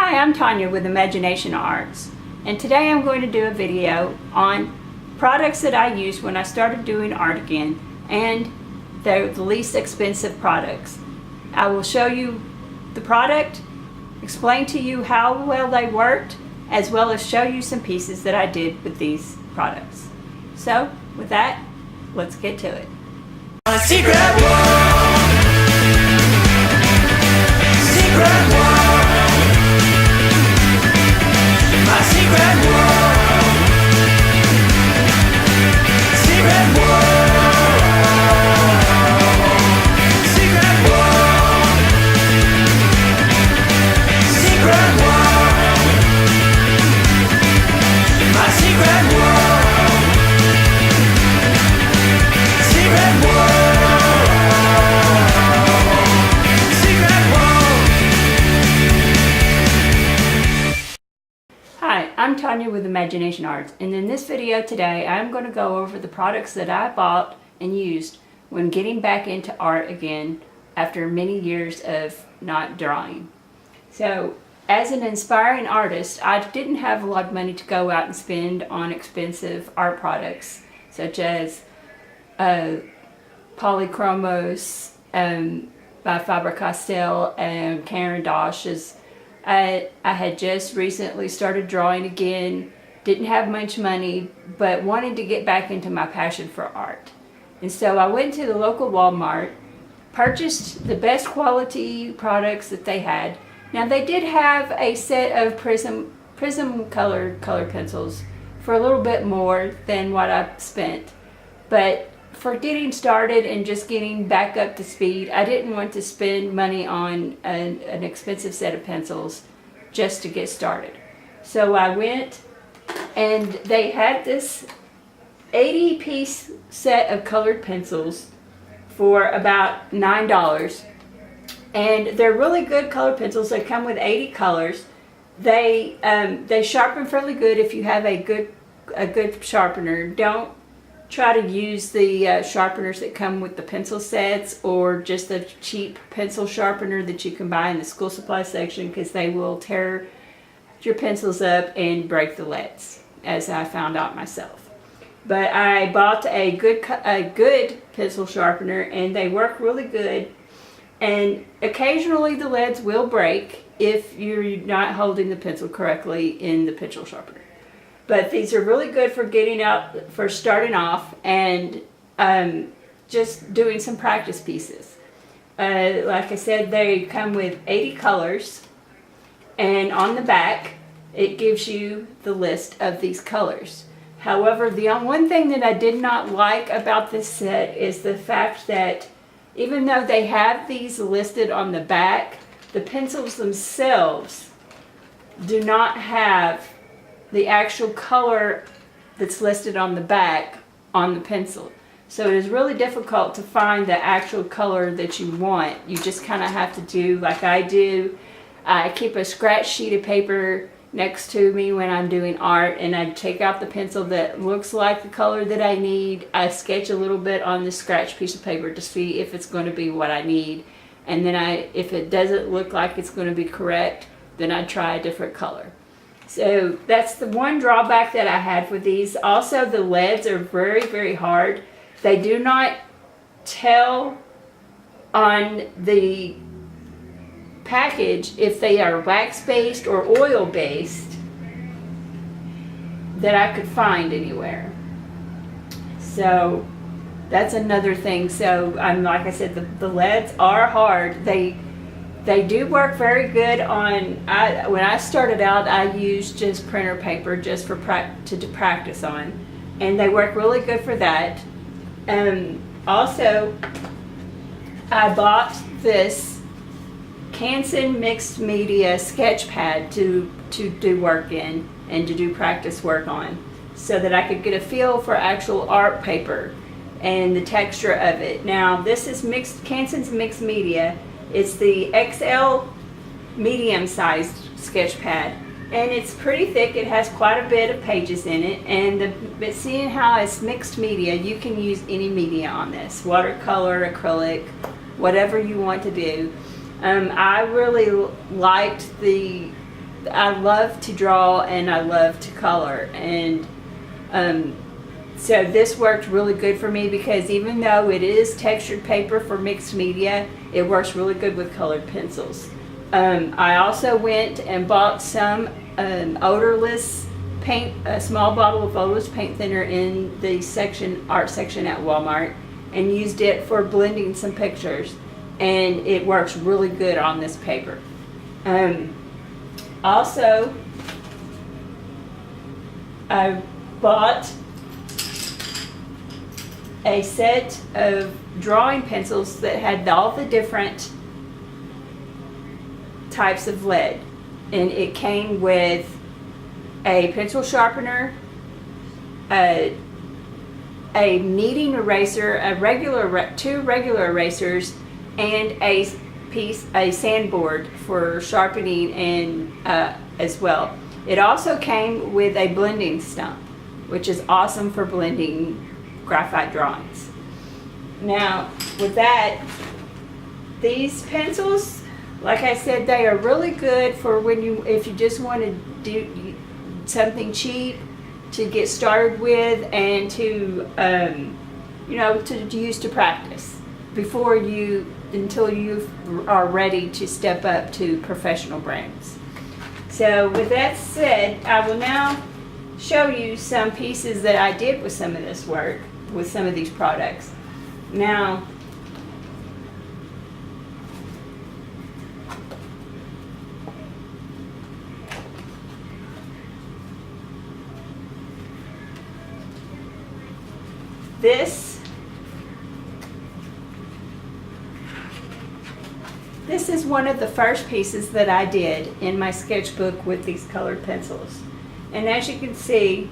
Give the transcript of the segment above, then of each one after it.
Hi, I'm Tanya with Imagination Arts, and today I'm going to do a video on products that I used when I started doing art again, and they're the least expensive products. I will show you the product, explain to you how well they worked, as well as show you some pieces that I did with these products. So, with that, let's get to it. My secret world. Secret world. My secret world. Secret world. Secret world. Secret world. My secret world. Secret world. Secret world. Hi, I'm Tanya with Imagination Arts, and in this video today I'm going to go over the products that I bought and used when getting back into art again after many years of not drawing. So, as an aspiring artist, I didn't have a lot of money to go out and spend on expensive art products such as Polychromos by Faber-Castell and Caran d'Ache's. I had just recently started drawing again, didn't have much money, but wanted to get back into my passion for art. And so I went to the local Walmart, purchased the best quality products that they had. Now they did have a set of prism colored color pencils for a little bit more than what I spent. But for getting started and just getting back up to speed, I didn't want to spend money on an expensive set of pencils just to get started. So I went and they had this 80-piece set of colored pencils for about $9. And they're really good colored pencils. They come with 80 colors. They sharpen fairly good if you have a good sharpener. Don't try to use the sharpeners that come with the pencil sets or just the cheap pencil sharpener that you can buy in the school supply section, because they will tear your pencils up and break the leads, as I found out myself. But I bought a good pencil sharpener, and they work really good. And occasionally the leads will break if you're not holding the pencil correctly in the pencil sharpener. But these are really good for starting off and just doing some practice pieces. Like I said, they come with 80 colors, and on the back it gives you the list of these colors. However, the one thing that I did not like about this set is the fact that even though they have these listed on the back, the pencils themselves do not have the actual color that's listed on the back on the pencil. So it is really difficult to find the actual color that you want. You just kind of have to do like I do. I keep a scratch sheet of paper next to me when I'm doing art, and I take out the pencil that looks like the color that I need. I sketch a little bit on the scratch piece of paper to see if it's going to be what I need. And then if it doesn't look like it's going to be correct, then I try a different color. So that's the one drawback that I had with these. Also, the leads are very, very hard. They do not tell on the package if they are wax-based or oil-based that I could find anywhere. So that's another thing. So like I said, the leads are hard. They do work very good on, when I started out, I used just printer paper just for to practice on, and they work really good for that. Also, I bought this Canson mixed media sketch pad to do work in and to do practice work on, so that I could get a feel for actual art paper and the texture of it. Now, this is Canson's mixed media. It's the XL medium-sized sketch pad, and it's pretty thick. It has quite a bit of pages in it, but seeing how it's mixed media, you can use any media on this: watercolor, acrylic, whatever you want to do. I really liked the I love to draw and I love to color, and so this worked really good for me because even though it is textured paper for mixed media, it works really good with colored pencils. I also went and bought some odorless paint, a small bottle of odorless paint thinner in the art section at Walmart, and used it for blending some pictures, and it works really good on this paper. Also, I bought a set of drawing pencils that had all the different types of lead, and it came with a pencil sharpener, a kneading eraser, two regular erasers, and a sandboard for sharpening and as well. It also came with a blending stump, which is awesome for blending graphite drawings. Now, with that, these pencils, like I said, they are really good for if you just want to do something cheap to get started with, and to use to practice until you are ready to step up to professional brands. So with that said, I will now show you some pieces that I did with some of this work, with some of these products. Now, This is one of the first pieces that I did in my sketchbook with these colored pencils. And as you can see,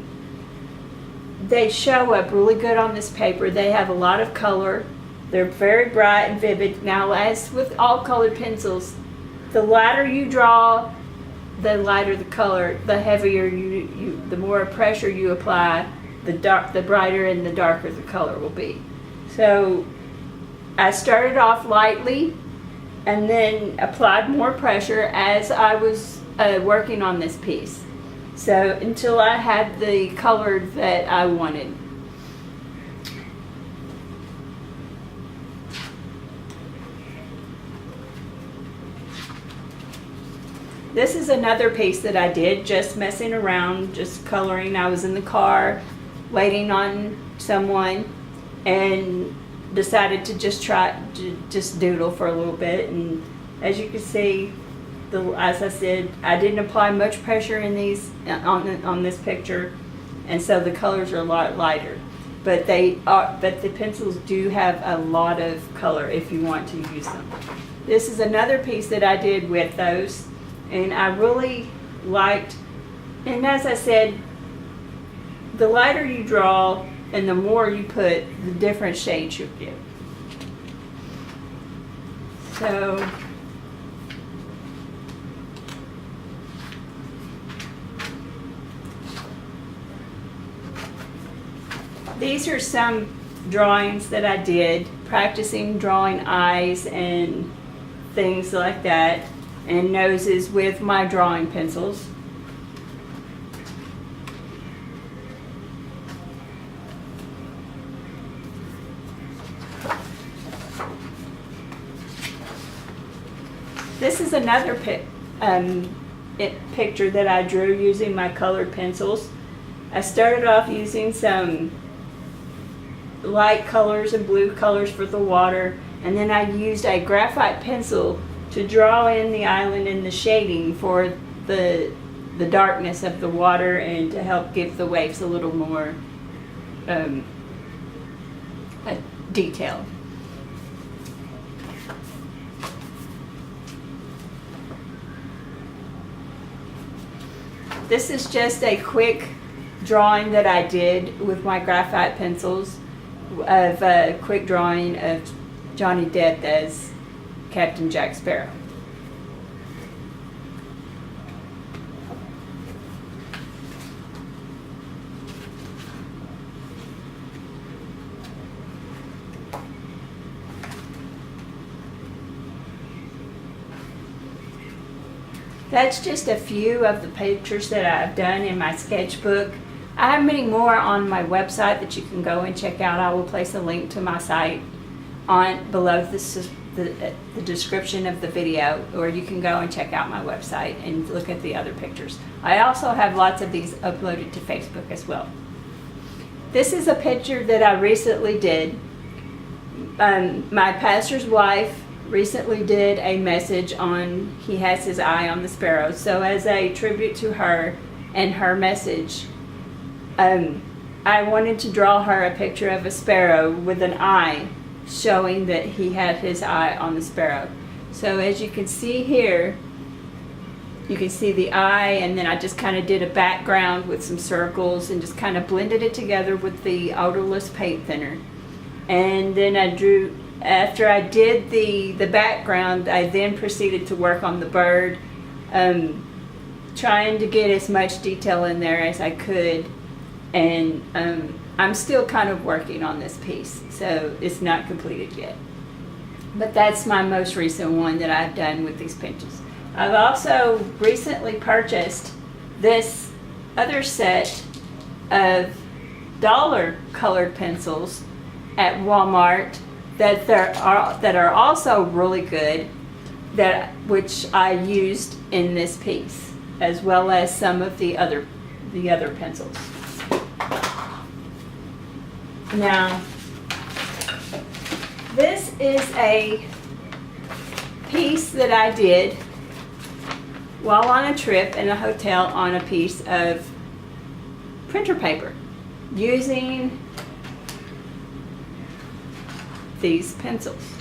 they show up really good on this paper. They have a lot of color. They're very bright and vivid. Now, as with all colored pencils, the lighter you draw, the lighter the color, the heavier the more pressure you apply, the brighter and the darker the color will be. So I started off lightly and then applied more pressure as I was working on this piece. So until I had the color that I wanted. This is another piece that I did, just messing around, just coloring. I was in the car waiting on someone and decided to just doodle for a little bit. And as you can see, as I said, I didn't apply much pressure in these on this picture, and so the colors are a lot lighter. But the pencils do have a lot of color if you want to use them. This is another piece that I did with those, and I really liked. And as I said, the lighter you draw and the more you put, the different shades you get. So these are some drawings that I did, practicing drawing eyes and things like that, and noses with my drawing pencils. This is another picture that I drew using my colored pencils. I started off using some light colors and blue colors for the water, and then I used a graphite pencil to draw in the island and the shading for the darkness of the water, and to help give the waves a little more detail. This is just a quick drawing that I did with my graphite pencils of a quick drawing of Johnny Depp as Captain Jack Sparrow. that's just a few of the pictures that I've done in my sketchbook. I have many more on my website that you can go and check out. I will place a link to my site on below the description of the video, or you can go and check out my website and look at the other pictures. I also have lots of these uploaded to Facebook as well. This is a picture that I recently did. My pastor's wife recently did a message on He Has His Eye on the Sparrow. So as a tribute to her and her message, I wanted to draw her a picture of a sparrow with an eye, showing that He had His eye on the sparrow. So as you can see here, you can see the eye, and then I just kind of did a background with some circles and just kind of blended it together with the odorless paint thinner. And then I drew, after I did the background, I then proceeded to work on the bird, trying to get as much detail in there as I could. And I'm still kind of working on this piece, so it's not completed yet. But that's my most recent one that I've done with these pinches. I've also recently purchased this other set of dollar colored pencils at Walmart that are also really good, which I used in this piece, as well as some of the other pencils. Now, this is a piece that I did while on a trip in a hotel on a piece of printer paper using these pencils.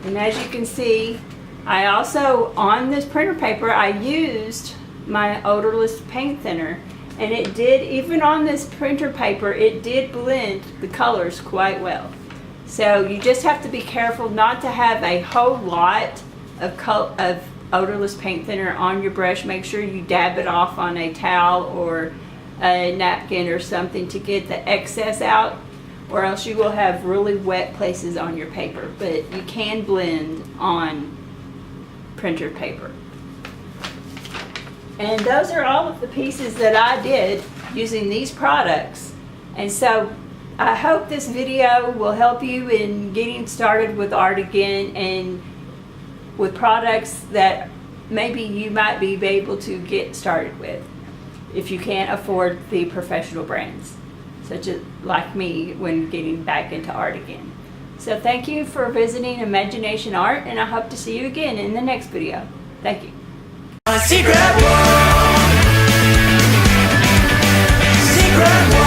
And as you can see, I also, on this printer paper, I used my odorless paint thinner. And it did, even on this printer paper, it did blend the colors quite well. So you just have to be careful not to have a whole lot of odorless paint thinner on your brush. Make sure you dab it off on a towel or a napkin or something to get the excess out, or else you will have really wet places on your paper. But you can blend on printer paper. And those are all of the pieces that I did using these products. And so I hope this video will help you in getting started with art again, and with products that maybe you might be able to get started with if you can't afford the professional brands, such as like me when getting back into art again. So thank you for visiting Imagination Art, and I hope to see you again in the next video. Thank you. A secret world. Secret world.